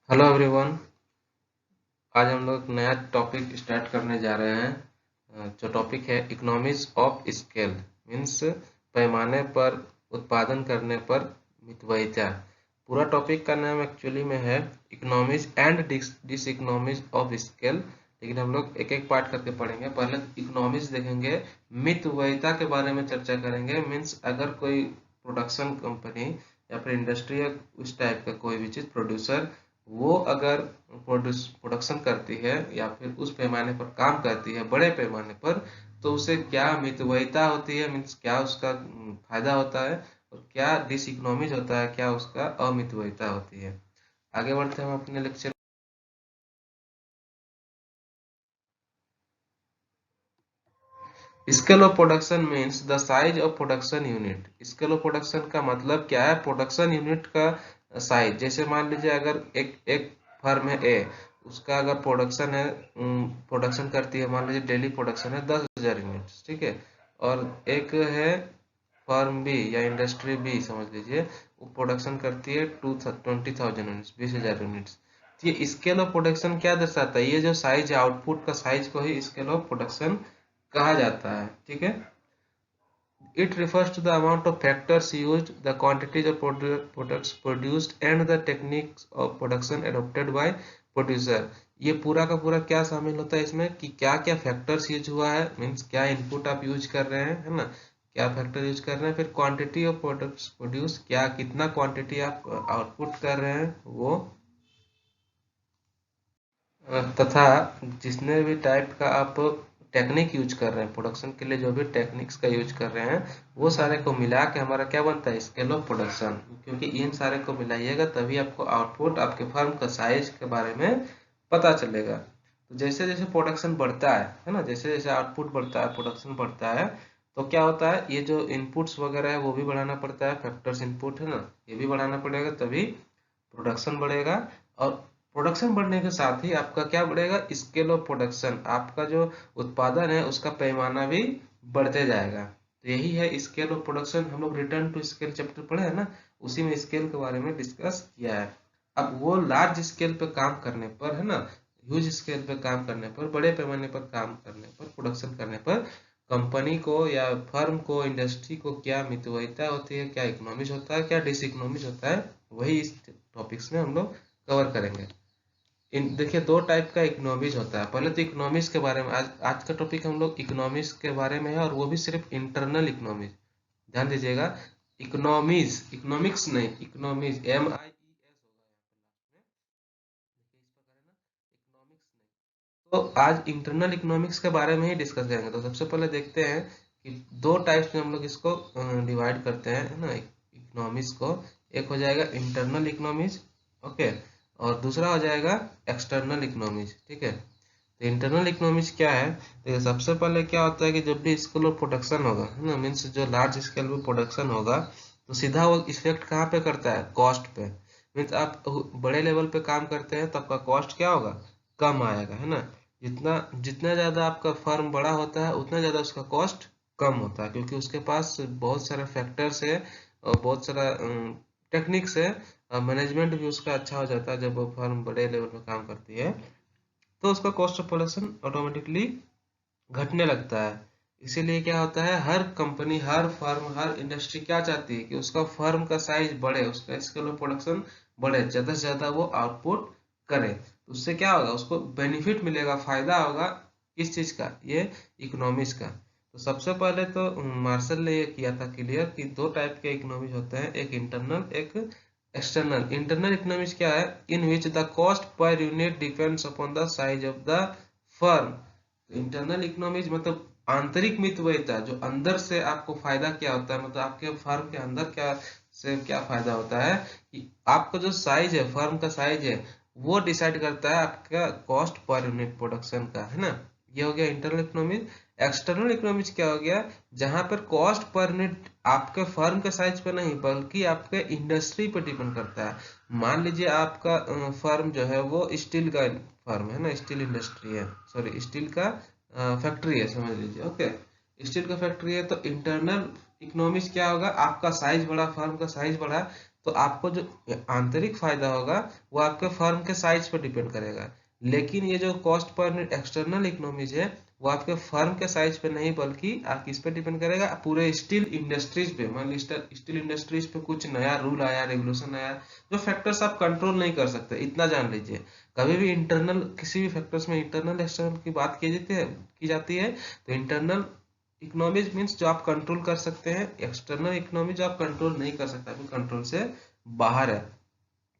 Hello everyone. आज हम लोग नया टॉपिक स्टार्ट करने जा रहे हैं। जो टॉपिक है इकोनॉमिक्स ऑफ स्केल मीन्स पैमाने पर उत्पादन करने पर मितव्ययिता। पूरा टॉपिक का नाम एक्चुअली में है economics and diseconomics of scale, लेकिन हम लोग एक एक पार्ट करके पढ़ेंगे। पहले इकोनॉमिक्स देखेंगे, मितव्ययिता के बारे में चर्चा करेंगे। मीन्स अगर कोई प्रोडक्शन कंपनी या फिर इंडस्ट्री या उस टाइप का कोई भी चीज़ प्रोड्यूसर, वो अगर प्रोडक्शन करती है या फिर उस पैमाने पर काम करती है बड़े पैमाने पर, तो उसे क्या मितव्ययिता होती है, मीन्स क्या उसका फायदा होता है, और क्या डिसइकोनॉमिक होता है, क्या उसका अमितव्ययिता होती है। आगे बढ़ते हैं हम अपने lecture. Scale of production means the size of production unit. Scale of production का मतलब क्या है? प्रोडक्शन यूनिट का साइज। जैसे मान लीजिए अगर एक एक फर्म है ए, उसका अगर प्रोडक्शन है, प्रोडक्शन करती है, मान लीजिए डेली प्रोडक्शन है 10,000 यूनिट, ठीक है। और एक है फर्म बी या इंडस्ट्री बी समझ लीजिए, वो प्रोडक्शन करती है 20,000 यूनिट्स, 20,000 यूनिट्स। तो ये स्केल ऑफ प्रोडक्शन क्या दर्शाता है? ये जो साइज है, आउटपुट का साइज को ही स्केल ऑफ प्रोडक्शन कहा जाता है, ठीक है। It refers to the amount of factors used, the quantities of products produced, and the techniques of production adopted by producer। ये पूरा का पूरा क्या शामिल होता है इसमें कि क्या क्या फैक्टर्स यूज हुआ है, मीन्स क्या इनपुट आप यूज कर रहे हैं, है ना, क्या फैक्टर यूज कर रहे हैं। फिर क्वांटिटी ऑफ प्रोडक्ट्स प्रोड्यूस, क्या कितना क्वांटिटी आप आउटपुट कर रहे हैं वो, तथा जितने भी टाइप का आप टेक्निक यूज कर रहे हैं प्रोडक्शन के लिए, जो भी टेक्निक्स का यूज कर रहे हैं, वो सारे को मिला के हमारा क्या बनता है? Scale of production. क्योंकि इन सारे को मिलाइएगा तभी आपको आउटपुट, आपके फर्म का साइज के बारे में पता चलेगा। तो जैसे जैसे प्रोडक्शन बढ़ता है ना, जैसे जैसे आउटपुट बढ़ता है, प्रोडक्शन बढ़ता है, तो क्या होता है? ये जो इनपुट्स वगैरह है वो भी बढ़ाना पड़ता है, फैक्टर्स इनपुट है ना, ये भी बढ़ाना पड़ेगा, तभी प्रोडक्शन बढ़ेगा। और प्रोडक्शन बढ़ने के साथ ही आपका क्या बढ़ेगा? Scale of production. आपका जो उत्पादन है उसका पैमाना भी बढ़ते जाएगा। तो यही है स्केल ऑफ प्रोडक्शन। हम लोग रिटर्न टू स्केल चैप्टर पढ़े हैं ना, उसी में स्केल के बारे में डिस्कस किया है। अब वो लार्ज स्केल पे काम करने पर, है ना, ह्यूज स्केल पे काम करने पर, बड़े पैमाने पर काम करने पर, प्रोडक्शन करने पर कंपनी को या फर्म को, इंडस्ट्री को क्या मितव्ययिता होती है, क्या इकोनॉमिक्स होता है, क्या डिसइकोनॉमिक्स होता है, वही इस टॉपिक्स में हम लोग कवर करेंगे। इन देखिए दो टाइप का इकोनॉमिक्स होता है। पहले तो इकोनॉमिक्स के बारे में, आज आज का टॉपिक हम लोग इकोनॉमिक्स के बारे में है, और वो भी सिर्फ इंटरनल इकोनॉमिक्स। ध्यान दीजिएगा, इकोनॉमिक्स, इकोनॉमिक्स नहीं, इकोनॉमिक्स, MIES होगा यहाँ पे लास्ट में। देखिए इस पर करें ना, इकोनॉमिक्स नहीं। तो आज इंटरनल इकोनॉमिक्स के बारे में ही डिस्कस करेंगे। तो सबसे पहले देखते हैं कि दो टाइप्स में हम लोग इसको डिवाइड करते हैं, है ना, इकोनॉमिक्स को। एक हो जाएगा इंटरनल इकोनॉमिक्स, ओके, और दूसरा हो जाएगा एक्सटर्नल इकोनॉमिक्स, ठीक है। तो इंटरनल इकोनॉमिक्स क्या है? देखिए सबसे पहले क्या होता है कि जब भी स्केल ऑफ प्रोडक्शन होगा, है ना, मीन्स जो लार्ज स्केल पे प्रोडक्शन होगा, तो सीधा वो इफेक्ट कहाँ पे करता है? कॉस्ट पे। मीन्स आप बड़े लेवल पे काम करते हैं तो आपका कॉस्ट क्या होगा? कम आएगा, है ना। जितना जितना ज़्यादा आपका फर्म बड़ा होता है उतना ज़्यादा उसका कॉस्ट कम होता है, क्योंकि उसके पास बहुत सारे फैक्टर्स है और बहुत सारा टेक्निक्स है। मैनेजमेंट भी उसका अच्छा हो जाता है जब वो फर्म बड़े लेवल पे काम करती है, तो उसका कॉस्ट ऑफ प्रोडक्शन ऑटोमेटिकली घटने लगता है। इसीलिए क्या होता है, हर कंपनी, हर फर्म, हर इंडस्ट्री क्या चाहती है कि उसका फर्म का साइज बढ़े, उसका स्केल ऑफ प्रोडक्शन बढ़े, ज़्यादा से ज़्यादा वो आउटपुट करे। तो उससे क्या होगा? उसको बेनिफिट मिलेगा, फायदा होगा। किस चीज़ का? ये इकोनॉमिक्स का। तो सबसे पहले तो मार्शल ने ये किया था क्लियर कि दो टाइप के इकोनॉमिक्स होते हैं, एक इंटरनल, एक एक्सटर्नल। इंटरनल इकोनॉमिक्स क्या है? In which the cost per unit depends upon the size of the firm. Internal economics मतलब आंतरिक मितव्ययिता, जो अंदर से आपको फायदा क्या होता है, मतलब आपके फर्म के अंदर क्या से क्या फायदा होता है कि आपका जो साइज है, फर्म का साइज है, वो डिसाइड करता है आपका कॉस्ट पर यूनिट प्रोडक्शन का, है ना। ये हो गया इंटरनल इकोनॉमिक्स। एक्सटर्नल इकोनॉमिक्स क्या हो गया? जहां पर कॉस्ट पर यूनिट आपके फर्म के साइज पर नहीं बल्कि आपके इंडस्ट्री पर डिपेंड करता है। मान लीजिए आपका फर्म जो है वो स्टील का फर्म है ना, स्टील इंडस्ट्री है, सॉरी स्टील का फैक्ट्री है समझ लीजिए, ओके, स्टील का फैक्ट्री है। तो इंटरनल इकोनॉमिक्स क्या होगा? आपका साइज बढ़ा, फर्म का साइज बढ़ा, तो आपको जो आंतरिक फायदा होगा वो आपके फर्म के साइज पर डिपेंड करेगा। लेकिन ये जो cost per unit external economies है वो आपके फर्म के साइज पे नहीं बल्कि आप किस पे डिपेंड करेगा, पूरे स्टील इंडस्ट्रीज पे। मान लीजिए स्टील इंडस्ट्रीज पे कुछ नया रूल आया, रेगुलेशन आया, जो फैक्टर्स आप कंट्रोल नहीं कर सकते, इतना जान लीजिए। कभी भी इंटरनल किसी भी फैक्टर्स में इंटरनल एक्सटर्नल की बात की जाती है तो इंटरनल इकोनॉमीज मीन्स जो आप कंट्रोल कर सकते हैं, एक्सटर्नल इकोनॉमी जो आप कंट्रोल नहीं कर सकते, आपके कंट्रोल से बाहर है।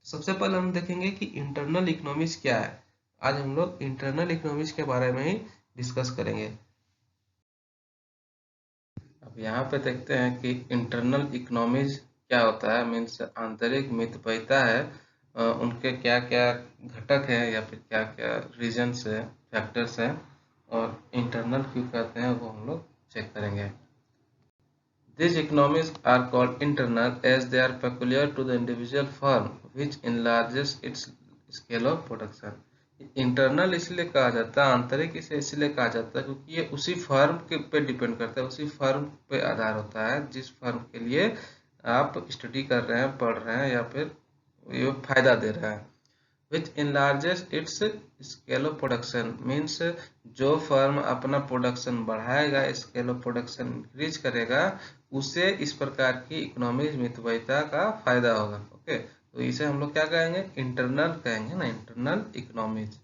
सबसे पहले हम देखेंगे कि इंटरनल इकोनॉमीज क्या है। आज हम लोग इंटरनल इकोनॉमीज के बारे में ही डिस्कस करेंगे। अब यहाँ पे देखते हैं कि इंटरनल इकोनॉमीज क्या होता है। मीन्स आंतरिक मितव्ययिता है, उनके क्या क्या घटक हैं या फिर क्या क्या रीजन्स है, फैक्टर्स हैं, और इंटरनल क्यों कहते हैं वो हम लोग चेक करेंगे। These economies are called internal as they are peculiar to the individual firm which enlarges its scale of production. Internal इसलिए कहा जाता है, आंतरिक इसे इसलिए कहा जाता है क्योंकि ये उसी फर्म के पे डिपेंड करता है, उसी फर्म पे आधार होता है जिस फर्म के लिए आप स्टडी कर रहे हैं, पढ़ रहे हैं या फिर ये फायदा दे रहा है। which enlarges its scale of production means जो फर्म अपना प्रोडक्शन बढ़ाएगा, स्केल ऑफ प्रोडक्शन इंक्रीज करेगा, उसे इस प्रकार की इकोनॉमिक मितव्ययिता का फायदा होगा। ओके, तो इसे हम लोग क्या कहेंगे, इंटरनल कहेंगे ना, internal economies.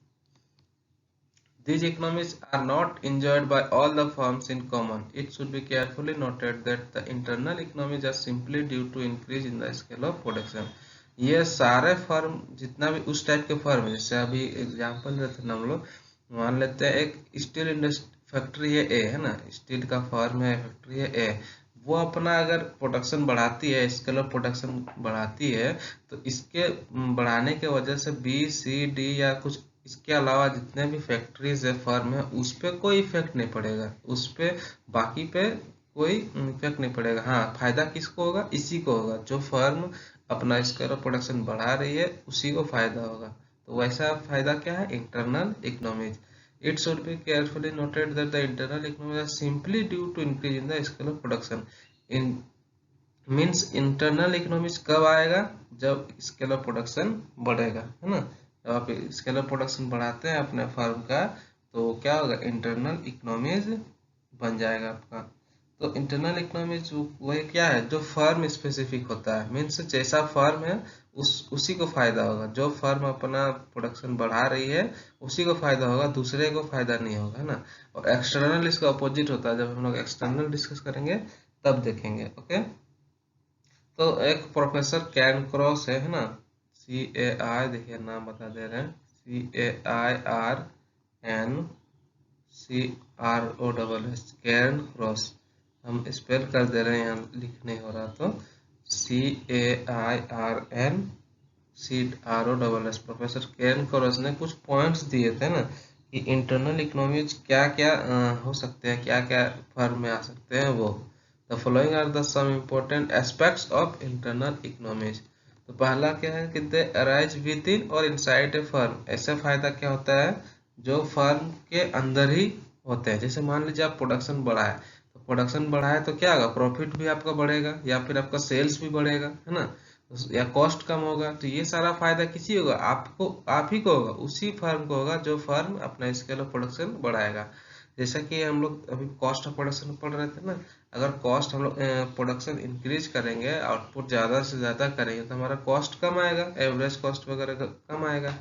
These economies are not enjoyed by all the firms in common. It should be carefully noted that the internal economies are simply due to increase in the scale of production. ये सारे firm जितना भी उस type के firm है, जैसे अभी example देते हैं हम लोग, मान लेते हैं एक स्टील इंडस्ट्री फैक्ट्री है ए, है ना, स्टील का फर्म है, फैक्ट्री है ए, वो अपना अगर प्रोडक्शन बढ़ाती है, स्केल ऑफ प्रोडक्शन बढ़ाती है, तो इसके बढ़ाने के वजह से बी सी डी या कुछ इसके अलावा जितने भी फैक्ट्रीज है, फर्म है, उस पर कोई इफेक्ट नहीं पड़ेगा, उस पर बाकी पे कोई इफेक्ट नहीं पड़ेगा। हाँ, फायदा किसको होगा, इसी को होगा, जो फर्म अपना स्केल ऑफ प्रोडक्शन बढ़ा रही है उसी को फायदा होगा। तो वैसा फायदा क्या है, internal economies. It should be carefully noted that the internal economies are simply due to increase in the scale of production. In means internal economics कब आएगा, जब स्केल ऑफ प्रोडक्शन बढ़ेगा, है ना। जब आप स्केल ऑफ प्रोडक्शन बढ़ाते हैं अपने फर्म का तो क्या होगा, इंटरनल इकोनॉमीज बन जाएगा आपका। तो इंटरनल इकोनॉमीज वही क्या है, जो फर्म स्पेसिफिक होता है, मीन्स जैसा फर्म है उसी को फायदा होगा, जो फर्म अपना प्रोडक्शन बढ़ा रही है उसी को फायदा होगा, दूसरे को फायदा नहीं होगा, है ना। और एक्सटर्नल इसका अपोजिट होता है, जब हम लोग एक्सटर्नल डिस्कस करेंगे तब देखेंगे। ओके, तो एक प्रोफेसर कैनक्रॉस है ना, CAI, देखिए नाम बता दे रहे हैं, CAIRNCROSS, कैरन क्रॉस, हम स्पेल कर दे रहे हैं, यहाँ लिख नहीं हो रहा तो CAIRNCROSS। प्रोफेसर कैरन क्रॉस ने कुछ पॉइंट्स दिए थे ना कि इंटरनल इकोनॉमीज क्या क्या हो सकते हैं, क्या क्या फर्म में आ सकते हैं वो। The following are the some important aspects of internal economies. तो पहला क्या है कि they arise within और inside a firm। ऐसा फायदा क्या होता है जो फर्म के अंदर ही होते हैं। जैसे मान लीजिए आप प्रोडक्शन बढ़ाए, तो प्रोडक्शन बढ़ाए तो क्या होगा, प्रॉफिट भी आपका बढ़ेगा या फिर आपका सेल्स भी बढ़ेगा, है ना, या कॉस्ट कम होगा। तो ये सारा फायदा किसी होगा, आपको, आप ही को होगा, उसी फर्म को होगा जो फर्म अपना स्केल ऑफ प्रोडक्शन बढ़ाएगा। जैसा कि हम लोग अभी कॉस्ट ऑफ प्रोडक्शन पढ़ रहे थे ना, अगर कॉस्ट हम लोग प्रोडक्शन इंक्रीज करेंगे, आउटपुट ज़्यादा से ज़्यादा करेंगे तो हमारा कॉस्ट कम आएगा, एवरेज कॉस्ट वगैरह कम आएगा।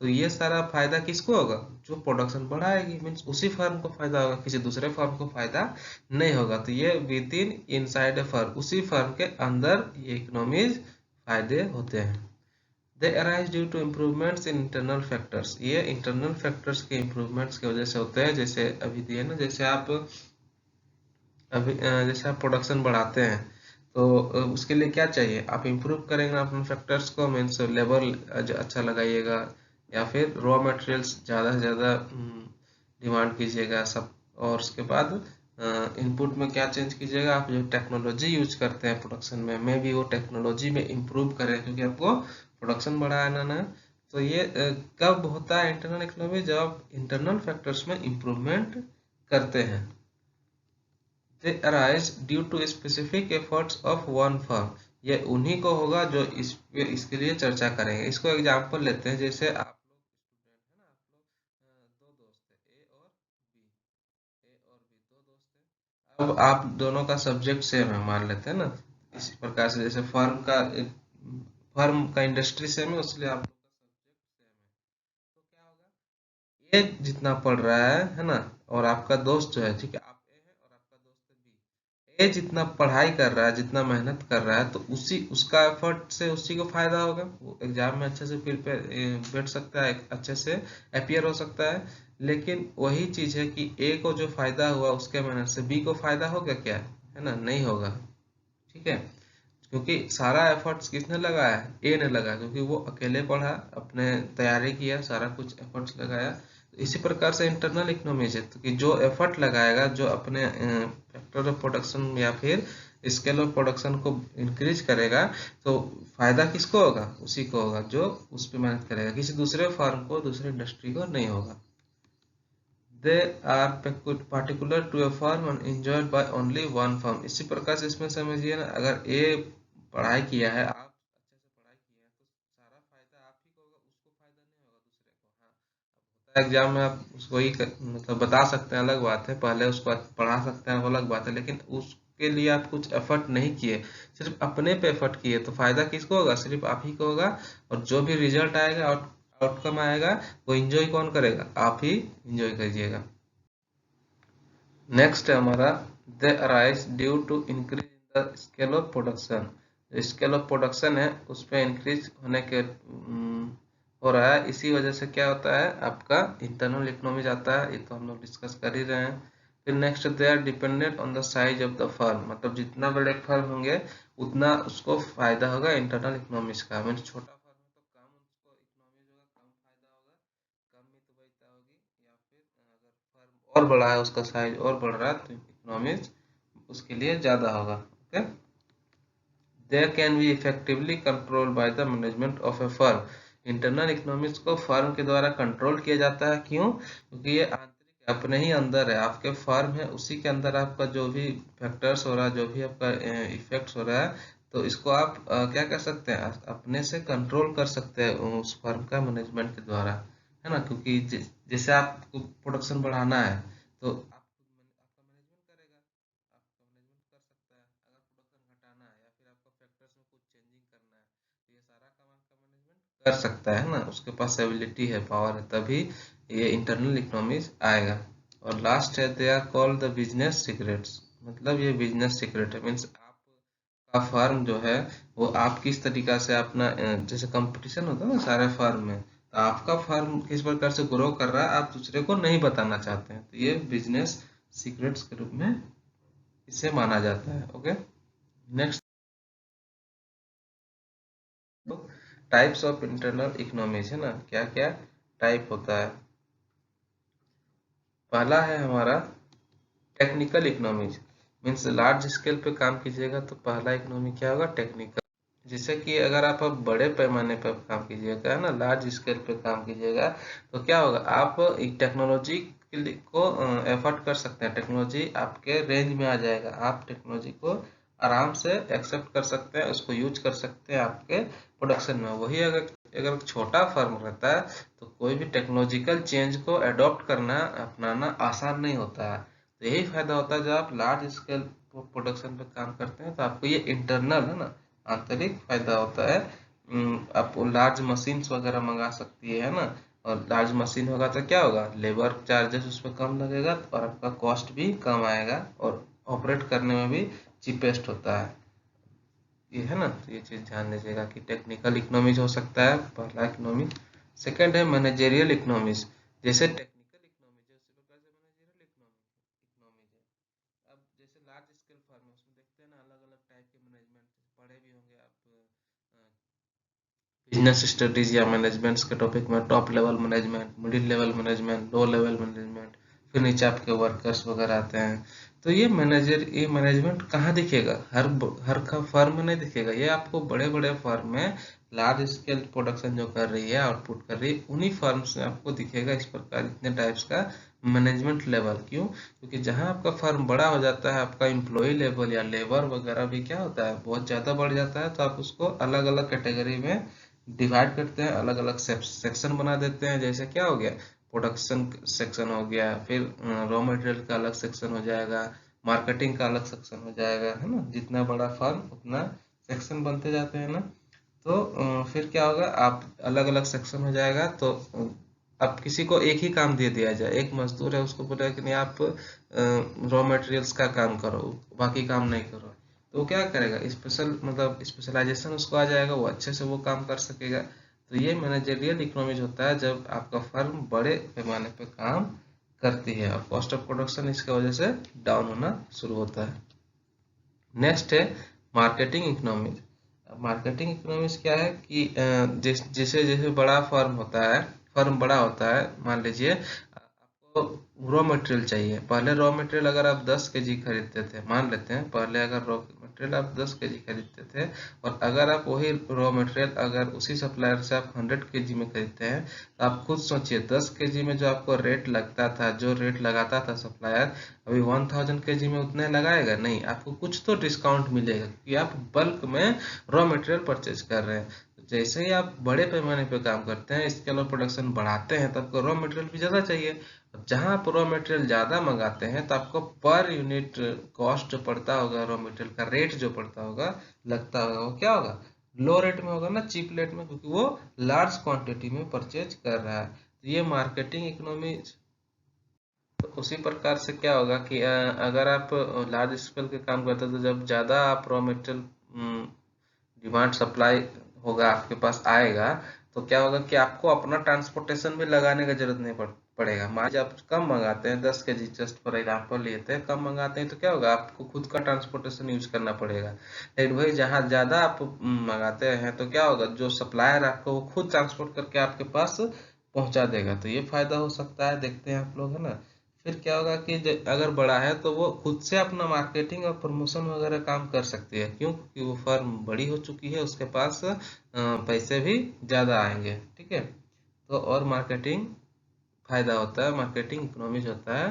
तो ये सारा फायदा किसको होगा, जो प्रोडक्शन बढ़ाएगी, मीन्स उसी फर्म को फायदा होगा, किसी दूसरे फर्म को फायदा नहीं होगा। तो ये within inside a firm, उसी फर्म के अंदर ये इकोनॉमीज फायदे होते हैं। They arise due to improvements in internal factors, ये इंटरनल फैक्टर्स के इम्प्रूवमेंट्स की वजह से होते हैं। जैसे अभी दिए ना, जैसे आप प्रोडक्शन बढ़ाते हैं तो उसके लिए क्या चाहिए, आप इम्प्रूव करेंगे अपने फैक्टर्स को, मीन्स लेबर अच्छा लगाइएगा या फिर रॉ मटेरियल्स ज़्यादा से ज़्यादा डिमांड कीजिएगा सब। और उसके बाद इनपुट में क्या चेंज कीजिएगा, आप जो टेक्नोलॉजी यूज करते हैं प्रोडक्शन में भी वो टेक्नोलॉजी में इम्प्रूव करें, क्योंकि आपको प्रोडक्शन बढ़ाना ना। तो ये कब होता है इंटरनल इकोनॉमी, जब आप इंटरनल फैक्टर्स में इम्प्रूवमेंट करते हैं। They arise due to specific efforts of one firm। ये उन्हीं को होगा जो इसके लिए चर्चा करेंगे। इसको एग्जाम्पल लेते हैं, जैसे आप लोग स्टूडेंट है ना, आप लोग दो दोस्त है, ए और बी दो दोस्त है। अब आप दोनों का सब्जेक्ट सेम है मान लेते हैं ना, इसी प्रकार से जैसे फर्म का इंडस्ट्री सेम है, इसलिए आप लोग का सब्जेक्ट सेम है। तो क्या होगा, ये जितना पढ़ रहा है ना, और आपका दोस्त जो है, ठीक है, आप ए है और आपका दोस्त है बी, ए जितना पढ़ाई कर रहा है, जितना मेहनत कर रहा है, तो उसी उसका एफर्ट से उसी को फायदा होगा, वो एग्जाम में अच्छे से प्रिपेयर बैठ सकता है, अच्छे से अपियर हो सकता है। लेकिन वही चीज है कि ए को जो फायदा हुआ उसके मेहनत से, बी को फायदा होगा क्या, है ना, नहीं होगा। ठीक है, क्योंकि सारा एफर्ट्स किसने लगाया है, ए ने लगाया, क्योंकि वो अकेले पढ़ा, अपने तैयारी किया, सारा कुछ एफर्ट्स लगाया। तो इसी प्रकार से इंटरनल इकोनॉमीज है, तो कि जो एफर्ट लगाएगा, जो अपने फैक्टर ऑफ प्रोडक्शन या फिर स्केल ऑफ प्रोडक्शन को इंक्रीज करेगा, तो फायदा किसको होगा, उसी को होगा जो उस पर मेहनत करेगा, किसी दूसरे फर्म को, दूसरे इंडस्ट्री को नहीं होगा। They are particular to a firm and enjoyed by only one firm। इसी प्रकार से इसमें समझिए ना, अगर ए पढ़ाई किया है, आप अच्छे से पढ़ाई किए हैं, तो सारा फायदा आप ही को होगा, उसको फायदा नहीं होगा दूसरे को। हाँ, अब होता है एग्जाम में आप उसको ही मतलब बता सकते हैं, अलग बात है, पहले उसको पढ़ा सकते हैं, वो अलग बात है, लेकिन उसके लिए आप कुछ एफर्ट नहीं किए, सिर्फ अपने पे एफर्ट किए, तो फायदा किसको होगा, सिर्फ आप ही को होगा। और जो भी रिजल्ट आएगा, आउटकम आएगा, वो एंजॉय कौन करेगा, आप ही एंजॉय करिएगा। नेक्स्ट है हमारा, they arise due to increase in the scale of production. जो स्केल ऑफ प्रोडक्शन है उस पर इंक्रीज होने के हो रहा है, इसी वजह से क्या होता है, आपका इंटरनल इकोनॉमीज आता है, ये तो हम लोग डिस्कस कर ही रहे हैं। फिर next, they are dependent on the size of the firm, मतलब जितना बड़े फर्म होंगे उतना उसको फायदा होगा इंटरनल इकोनॉमीज का। मीन छोटा फर्म है तो कम उसको इकोनॉमीज होगा, कम फायदा होगा, कम मितव्ययिता होगी। या फिर अगर फर्म और बड़ा है, उसका साइज और बढ़ रहा है, तो इकोनॉमीज उसके लिए ज्यादा होगा। Okay, they can be effectively control by the management of A firm. Internal economics को फर्म के द्वारा कंट्रोल किया जाता है, क्यों, क्योंकि ये आंतरिक अपने ही अंदर है, आपके फर्म है उसी के अंदर आपका जो भी फैक्टर्स हो रहा है, जो भी आपका इफेक्ट्स हो रहा है, तो इसको आप क्या कर सकते हैं, अपने से कंट्रोल कर सकते हैं उस फर्म का मैनेजमेंट के द्वारा, है ना। क्योंकि जैसे आपको प्रोडक्शन बढ़ाना है, तो आपका मैनेजमेंट करेगा, आपका मैनेजमेंट कर सकता है। अगर प्रोडक्शन घटाना है या फिर आपका फैक्टर्स में कुछ चेंजिंग करना है, तो ये सारा काम आपका मैनेजमेंट कर सकता है ना, उसके पास एबिलिटी है, पावर है, तभी ये इंटरनल इकोनॉमीज आएगा। और लास्ट है, they are called the business secrets. मतलब ये बिजनेस सीक्रेट है, मीन्स आपका फर्म जो है, वो आप किस तरीका से अपना जैसे कंपटीशन होता है ना सारे फर्म में, तो आपका फर्म किस प्रकार से ग्रो कर रहा है, आप दूसरे को नहीं बताना चाहते हैं, तो ये बिजनेस सीक्रेट्स के रूप में इसे माना जाता है। Okay, next, types of internal economies है ना, क्या क्या टाइप होता है। पहला है हमारा technical economies, means large scale पे काम कीजिएगा तो पहला इकोनॉमी क्या होगा, टेक्निकल। जैसे कि अगर आप अब बड़े पैमाने पर काम कीजिएगा, है ना, लार्ज स्केल पे काम कीजिएगा, तो क्या होगा, आप एक टेक्नोलॉजी को एफर्ट कर सकते हैं, टेक्नोलॉजी आपके रेंज में आ जाएगा, आप टेक्नोलॉजी को आराम से एक्सेप्ट कर सकते हैं, उसको यूज कर सकते हैं आपके प्रोडक्शन में। वही अगर अगर छोटा फर्म रहता है, तो कोई भी टेक्नोलॉजिकल चेंज को अडॉप्ट करना, अपनाना आसान नहीं होता है। तो यही फायदा होता है, जब आप लार्ज स्केल प्रोडक्शन पे काम करते हैं, तो आपको ये इंटरनल, है ना, आंतरिक फायदा होता है। आप लार्ज मशीन्स वगैरह मंगा सकती है ना, और लार्ज मशीन होगा तो क्या होगा, लेबर चार्जेस उस पर कम लगेगा, और आपका कॉस्ट भी कम आएगा, और ऑपरेट करने में भी चीपेस्ट होता है। ये है ना, तो ये चीज ध्यान दीजिएगा कि टेक्निकल इकोनॉमीज हो सकता है पहला इकोनॉमी। सेकंड है मैनेजेरियल इकोनॉमीज। जैसे टेक्निकल इकोनॉमीज है, उसी प्रकार से मैनेजेरियल इकोनॉमीज है। अब जैसे लार्ज स्केल फर्म है, उसमें देखते हैं ना अलग अलग टाइप के मैनेजमेंट, पढ़े भी होंगे आप बिजनेस स्टडीज या मैनेजमेंट्स के टॉपिक में, top level management, middle level management, low level management, फिर नीचे आपके वर्कर्स वगैरह आते हैं। तो ये मैनेजमेंट कहाँ दिखेगा, हर का फर्म में नहीं दिखेगा, ये आपको बड़े बड़े फर्म में लार्ज स्केल प्रोडक्शन जो कर रही है, आउटपुट कर रही है, उन्हीं फर्म्स में आपको दिखेगा इस प्रकार, इतने टाइप्स का मैनेजमेंट लेवल। क्यों? क्योंकि जहाँ आपका फर्म बड़ा हो जाता है, आपका एम्प्लॉय लेवल या लेबर वगैरह भी क्या होता है, बहुत ज़्यादा बढ़ जाता है, तो आप उसको अलग अलग कैटेगरी में डिवाइड करते हैं, अलग अलग सेक्शन बना देते हैं। जैसे क्या हो गया, प्रोडक्शन सेक्शन हो गया, फिर रॉ मटेरियल का अलग सेक्शन हो जाएगा, मार्केटिंग का अलग सेक्शन हो जाएगा, है ना। जितना बड़ा फर्म उतना सेक्शन बनते जाते हैं ना। तो फिर क्या होगा, आप अलग अलग सेक्शन हो जाएगा, तो अब किसी को एक ही काम दे दिया जाए, एक मजदूर है, उसको बोला कि नहीं आप रॉ मटेरियल्स का काम करो, बाकी काम नहीं करो, तो वो क्या करेगा, स्पेशल मतलब स्पेशलाइजेशन उसको आ जाएगा, वो अच्छे से वो काम कर सकेगा। तो ये मैनेजरियल इकोनॉमीज होता है जब आपका फर्म बड़े पैमाने पे काम करती है और कॉस्ट ऑफ प्रोडक्शन इसके वजह से डाउन होना शुरू होता है। नेक्स्ट है मार्केटिंग इकोनॉमीज। मार्केटिंग इकोनॉमीज क्या है कि जैसे जैसे बड़ा फर्म बड़ा होता है, मान लीजिए आपको रॉ मटेरियल चाहिए। पहले रॉ मटेरियल अगर आप 10 kg खरीदते थे, मान लेते हैं पहले अगर रॉ मटेरियल आप 10 kg खरीदते थे, और अगर आप वही रॉ मटेरियल अगर उसी सप्लायर से आप 100 kg में खरीदते हैं, तो आप खुद सोचिए 10 kg में जो आपको रेट लगता था, जो रेट लगाता था सप्लायर, अभी 1000 kg में उतने लगाएगा नहीं, आपको कुछ तो डिस्काउंट मिलेगा क्योंकि आप बल्क में रॉ मटेरियल परचेज कर रहे हैं। तो जैसे ही आप बड़े पैमाने पे काम करते हैं, स्केल ऑफ प्रोडक्शन बढ़ाते हैं, तो आपको रॉ मटेरियल भी ज़्यादा चाहिए। अब जहाँ आप रॉ मटेरियल ज़्यादा मंगाते हैं, तो आपको पर यूनिट कॉस्ट जो पड़ता होगा, रॉ मटेरियल का रेट जो पड़ता होगा, लगता होगा, वो क्या होगा, लो रेट में होगा ना, चीप रेट में, क्योंकि वो लार्ज क्वांटिटी में परचेज कर रहा है। तो ये मार्केटिंग इकोनॉमी। तो उसी प्रकार से क्या होगा कि अगर आप लार्ज स्केल के काम करते हैं, तो जब ज़्यादा आप रॉ मटेरियल डिमांड सप्लाई होगा, आपके पास आएगा, तो क्या होगा कि आपको अपना ट्रांसपोर्टेशन भी लगाने का जरूरत नहीं पड़ेगा। मान लीजिए आप कम मंगाते हैं, 10 kg, जस्ट फॉर एग्जाम्पल लेते हैं, कम मंगाते हैं, तो क्या होगा, आपको खुद का ट्रांसपोर्टेशन यूज करना पड़ेगा। लेकिन वही जहाँ ज़्यादा आप मंगाते हैं, तो क्या होगा, जो सप्लायर आपको वो खुद ट्रांसपोर्ट करके आपके पास पहुंचा देगा। तो ये फायदा हो सकता है, देखते हैं आप लोग, है ना। फिर क्या होगा कि अगर बड़ा है तो वो खुद से अपना मार्केटिंग और प्रमोशन वगैरह काम कर सकती है। क्यों? क्योंकि वो फर्म बड़ी हो चुकी है, उसके पास पैसे भी ज़्यादा आएंगे, ठीक है। तो और मार्केटिंग फायदा होता है, मार्केटिंग इकोनॉमीज होता है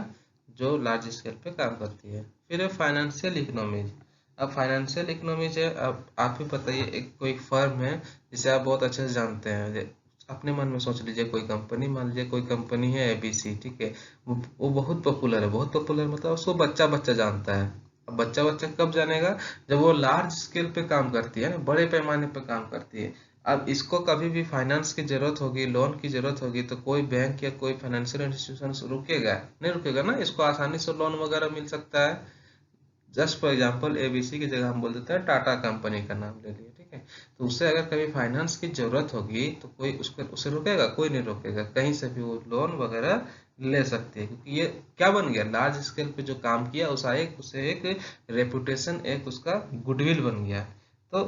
जो लार्ज स्केल पे काम करती है। फिर है फाइनेंशियल इकोनॉमीज। अब फाइनेंशियल इकोनॉमीज है, अब आप ही बताइए, एक कोई फर्म है जिसे आप बहुत अच्छे से जानते हैं, अपने मन में सोच लीजिए कोई कंपनी, मान लीजिए कोई कंपनी है एबीसी, ठीक है। वो बहुत पॉपुलर है, बहुत पॉपुलर मतलब उसको बच्चा बच्चा जानता है। अब बच्चा बच्चा कब जानेगा, जब वो लार्ज स्केल पे काम करती है ना, बड़े पैमाने पे काम करती है। अब इसको कभी भी फाइनेंस की जरूरत होगी, लोन की जरूरत होगी, तो कोई बैंक या कोई फाइनेंशियल इंस्टीट्यूशन रुकेगा नहीं, रुकेगा ना, इसको आसानी से लोन वगैरह मिल सकता है। जस्ट फॉर एग्जांपल एबीसी की जगह हम बोल देते हैं टाटा कंपनी का नाम ले लिए, ठीक है। तो उससे अगर कभी फाइनेंस की जरूरत होगी, तो कोई उसको उसे रोकेगा? कोई नहीं रोकेगा, कहीं से भी वो लोन वगैरह ले सकती है, क्योंकि ये क्या बन गया, लार्ज स्केल पे जो काम किया उसे एक रेपुटेशन, एक उसका गुडविल बन गया। तो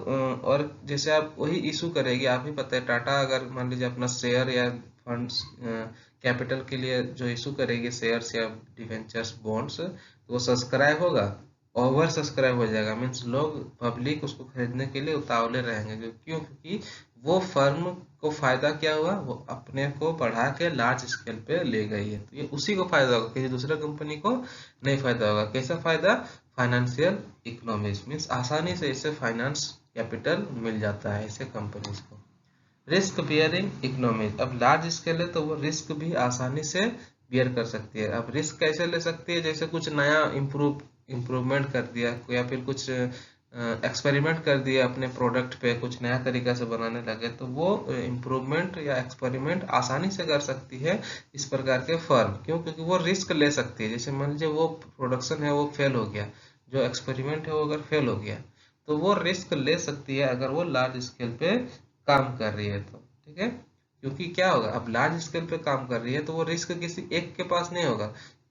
और जैसे आप वही इशू करेगी, आप ही पता है, टाटा अगर मान लीजिए अपना शेयर या फंड्स कैपिटल के लिए जो इशू करेगी, शेयर्स या डिवेंचर्स बॉन्ड्स, तो वो सब्सक्राइब होगा, ओवर सब्सक्राइब हो जाएगा, मीन्स लोग पब्लिक उसको खरीदने के लिए उतावले रहेंगे। क्यों? क्योंकि वो फर्म को फायदा क्या हुआ, वो अपने को बढ़ा के लार्ज स्केल पे ले गई है, तो ये उसी को फायदा होगा, किसी दूसरे कंपनी को नहीं फायदा होगा। कैसा फायदा? फाइनेंशियल इकोनॉमिक्स, मीन्स आसानी से इसे फाइनेंस कैपिटल मिल जाता है ऐसे कंपनीज को। Risk bearing economic. अब लार्ज स्केल है तो वो रिस्क भी आसानी से बियर कर सकती है। अब रिस्क कैसे ले सकती है? जैसे कुछ नया इम्प्रूवमेंट कर दिया, या फिर कुछ एक्सपेरिमेंट कर दिया अपने प्रोडक्ट पे, कुछ नया तरीका से बनाने लगे, तो वो इम्प्रूवमेंट या एक्सपेरिमेंट आसानी से कर सकती है इस प्रकार के फर्म। क्यों? क्योंकि वो रिस्क ले सकती है। जैसे मान लीजिए वो प्रोडक्शन है वो फेल हो गया, जो एक्सपेरिमेंट है वो अगर फेल हो गया, तो वो रिस्क ले सकती है अगर वो लार्ज स्केल पे काम कर रही है तो, ठीक है। क्योंकि क्या होगा, अब लार्ज स्केल पे काम कर रही है तो वो रिस्क किसी एक के पास नहीं होगा,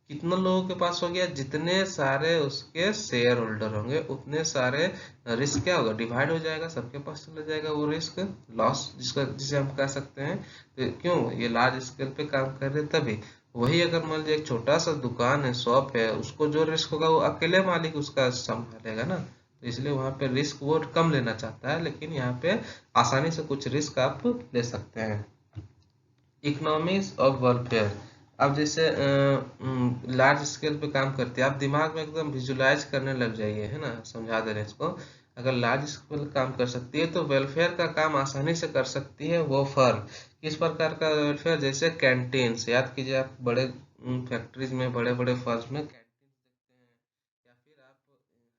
कितने लोगों के पास हो गया, जितने सारे उसके शेयर होल्डर होंगे उतने सारे रिस्क क्या होगा, डिवाइड हो जाएगा, सबके पास चला जाएगा वो रिस्क, लॉस जिसे हम कह सकते हैं। तो क्यों ये लार्ज स्केल पे काम कर रहे तभी। वही अगर मान लीजिए एक छोटा सा दुकान है, शॉप है, उसको जो रिस्क होगा वो अकेले मालिक उसका संभालेगा ना, तो इसलिए वहां पे रिस्क वो कम लेना चाहता है, लेकिन यहाँ पे आसानी से कुछ रिस्क आप ले सकते हैं। Economics of welfare. अब जैसे लार्ज स्केल पे काम करती है, आप दिमाग में एकदम विजुलाइज करने लग जाइए, है ना, समझा दे रहे हैं इसको। अगर लार्ज स्केल काम कर सकती है तो वेलफेयर का काम आसानी से कर सकती है वो फर्म। किस प्रकार का वेलफेयर? जैसे कैंटीन्स, याद कीजिए आप बड़े फैक्ट्रीज में, बड़े बड़े फर्म्स में कैंटीन देखते हैं, या फिर आप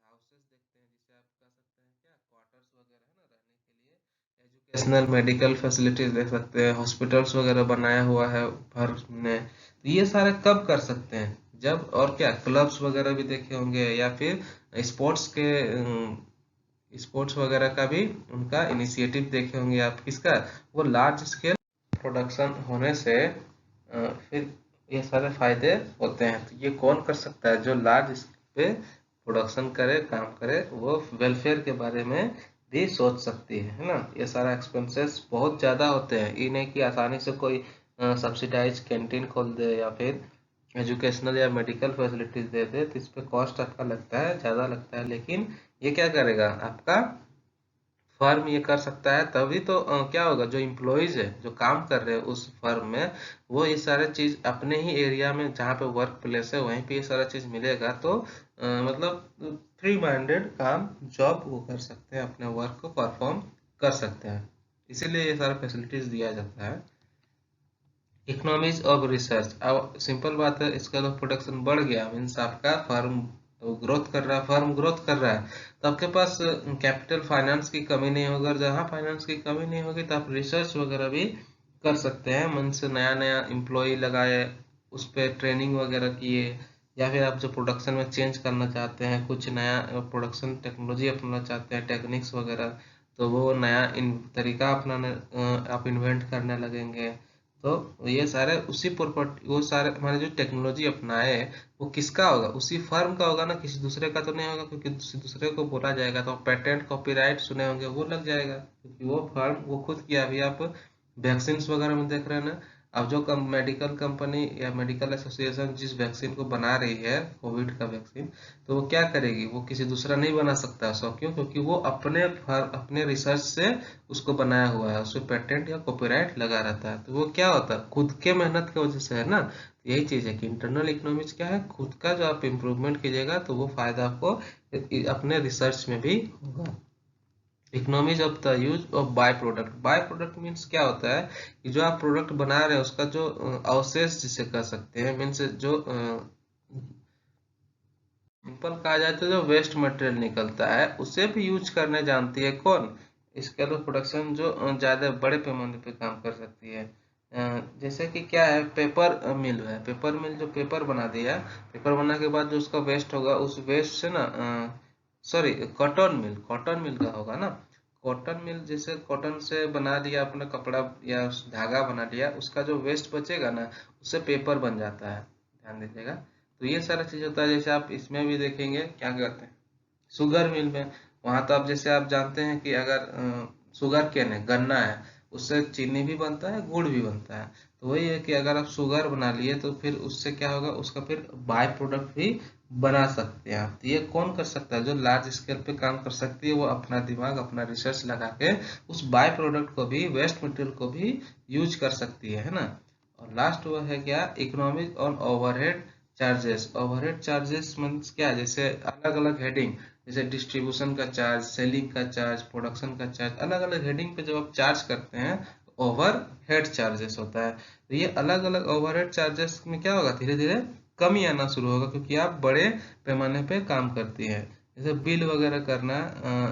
हाउसेस देखते हैं, जिसे आप कह सकते हैं क्या, क्वार्टर्स वगैरह, है ना, रहने के लिए। एजुकेशनल मेडिकल फैसिलिटीज देख सकते हैं, हॉस्पिटल्स वगैरह बनाया हुआ है हर ने। तो ये सारे कब कर सकते हैं? जब, और क्या, क्लब्स वगैरह भी देखे होंगे, या फिर स्पोर्ट्स के स्पोर्ट्स वगैरह का भी उनका इनिशिएटिव देखे होंगे आप। किसका? वो लार्ज स्केल प्रोडक्शन होने से फिर ये सारे फायदे होते हैं। तो ये कौन कर सकता है? जो लार्ज स्केल पे प्रोडक्शन करे, काम करे, वो वेलफेयर के बारे में भी सोच सकती है ना। ये सारा एक्सपेंसेस बहुत ज़्यादा होते हैं, ये नहीं कि आसानी से कोई सब्सिडाइज कैंटीन खोल दे या फिर एजुकेशनल या मेडिकल फैसिलिटीज दे दे, तो इस पे कॉस्ट आपका लगता है, ज़्यादा लगता है। लेकिन ये क्या करेगा? आपका फर्म ये कर सकता है, तभी तो क्या होगा, जो इम्प्लॉइज है, जो काम कर रहे हैं उस फर्म में, वो ये सारे चीज अपने ही एरिया में, जहाँ पे वर्क प्लेस है, वहीं पे ये सारा चीज मिलेगा। तो मतलब फ्री माइंडेड काम, जॉब वो कर सकते हैं, अपने वर्क को परफॉर्म कर सकते हैं। इसीलिए ये सारा फैसिलिटीज दिया जाता है। इकोनॉमीज ऑफ रिसर्च, अब सिंपल बात है, स्केल ऑफ प्रोडक्शन बढ़ गया, मीन्स आपका फर्म ग्रोथ कर रहा है, फर्म ग्रोथ कर रहा है, तो आपके पास कैपिटल फाइनेंस की कमी नहीं होगी। और जहाँ फाइनेंस की कमी नहीं होगी तो आप रिसर्च वगैरह भी कर सकते हैं, मन से नया नया एम्प्लॉय लगाए, उस पर ट्रेनिंग वगैरह किए, या फिर आप जो प्रोडक्शन में चेंज करना चाहते हैं, कुछ नया प्रोडक्शन टेक्नोलॉजी अपनाना चाहते हैं, टेक्निक्स वगैरह, तो वो नया इन तरीका अपनाने आप इन्वेंट करने लगेंगे। तो ये सारे उसी प्रॉपर्टी, वो सारे हमारे जो टेक्नोलॉजी अपनाए, वो किसका होगा? उसी फर्म का होगा ना, किसी दूसरे का तो नहीं होगा, क्योंकि किसी दूसरे को बोला जाएगा तो पेटेंट कॉपीराइट सुने होंगे, वो लग जाएगा, क्योंकि वो फर्म वो खुद किया। अभी आप वैक्सीन वगैरह में देख रहे हैं ना, अब जो मेडिकल कंपनी या मेडिकल एसोसिएशन जिस वैक्सीन को बना रही है, कोविड का वैक्सीन, तो वो क्या करेगी? वो किसी दूसरा नहीं बना सकता सो, क्यों? क्योंकि वो अपने रिसर्च से उसको बनाया हुआ है, उसमें पेटेंट या कॉपीराइट लगा रहता है। तो वो क्या होता है? खुद के मेहनत की वजह से है ना। तो यही चीज है कि इंटरनल इकोनॉमिक्स क्या है? खुद का जो आप इम्प्रूवमेंट कीजिएगा तो वो फायदा आपको अपने रिसर्च में भी होगा। Economies of the use of by product, by product means क्या होता है कि जो आप प्रोडक्ट बना रहे हैं उसका जो अवशेष जिसे कह सकते हैं, मीन्स जो सिंपल कहा जाए तो जो वेस्ट मटेरियल निकलता है, उसे भी यूज करने जानती है कौन? स्केल ऑफ प्रोडक्शन जो ज्यादा बड़े पैमाने पे काम कर सकती है। जैसे कि क्या है, पेपर मिल है, पेपर मिल जो पेपर बना दिया, पेपर बना के बाद जो उसका वेस्ट होगा, उस वेस्ट से ना, sorry, cotton mill, cotton mill का होगा ना, कॉटन मिल, जैसे कॉटन से बना लिया अपना कपड़ा या धागा बना लिया, उसका जो वेस्ट बचेगा ना, उससे पेपर बन जाता है, ध्यान दीजिएगा। तो ये सारा चीज होता है। जैसे आप इसमें भी देखेंगे क्या कहते हैं, शुगर मिल में, वहां तो आप जैसे आप जानते हैं कि अगर शुगर केन है, गन्ना है, उससे चीनी भी बनता है, गुड़ भी बनता है। तो वही है कि अगर आप शुगर बना लिए तो फिर उससे क्या होगा, उसका फिर बाय प्रोडक्ट भी बना सकते हैं आप। तो ये कौन कर सकता है? जो लार्ज स्केल पे काम कर सकती है, वो अपना दिमाग, अपना रिसर्च लगा के उस बाय प्रोडक्ट को भी, वेस्ट मटेरियल को भी यूज कर सकती है ना। और लास्ट वो है क्या, economic on overhead charges. Overhead charges means क्या? जैसे अलग अलग हेडिंग, जैसे डिस्ट्रीब्यूशन का चार्ज, सेलिंग का चार्ज, प्रोडक्शन का चार्ज, अलग अलग हेडिंग पे जब आप चार्ज करते हैं, ओवर हेड चार्जेस होता है। तो ये अलग अलग ओवरहेड चार्जेस में क्या होगा, धीरे धीरे कमी आना शुरू होगा, क्योंकि आप बड़े पैमाने पे काम करती है। जैसे बिल वगैरह करना,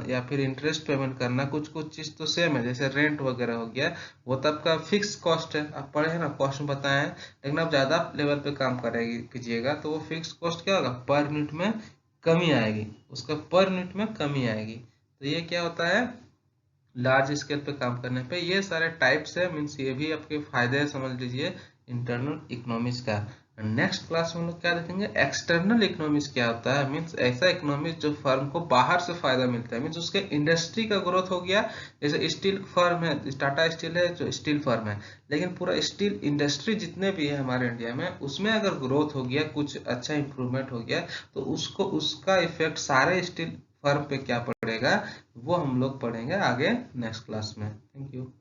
या फिर इंटरेस्ट पेमेंट करना, कुछ कुछ चीज तो सेम है, जैसे रेंट वगैरह हो गया, वो तो आपका फिक्स कॉस्ट है, आप पढ़े हैं ना, कॉस्ट में बताए हैं। लेकिन आप ज्यादा लेवल पे काम करेगी कीजिएगा तो वो फिक्स कॉस्ट क्या होगा, पर यूनिट में कमी आएगी, उसका पर यूनिट में कमी आएगी। तो ये क्या होता है, लार्ज स्केल पे काम करने पे ये सारे टाइप्स है, मीन्स ये भी आपके फायदे है, समझ लीजिए इंटरनल इकोनॉमिक्स का। नेक्स्ट क्लास में हम लोग क्या देखेंगे, एक्सटर्नल इकोनॉमिक्स क्या होता है। मीन्स ऐसा इकोनॉमिक्स जो फर्म को बाहर से फायदा मिलता है, मीन्स उसके इंडस्ट्री का ग्रोथ हो गया। जैसे स्टील फर्म है, टाटा स्टील है जो स्टील फर्म है, लेकिन पूरा स्टील इंडस्ट्री जितने भी है हमारे इंडिया में, उसमें अगर ग्रोथ हो गया, कुछ अच्छा इंप्रूवमेंट हो गया, तो उसको, उसका इफेक्ट सारे स्टील फर्म पे क्या पड़ेगा, वो हम लोग पढ़ेंगे आगे नेक्स्ट क्लास में। Thank you.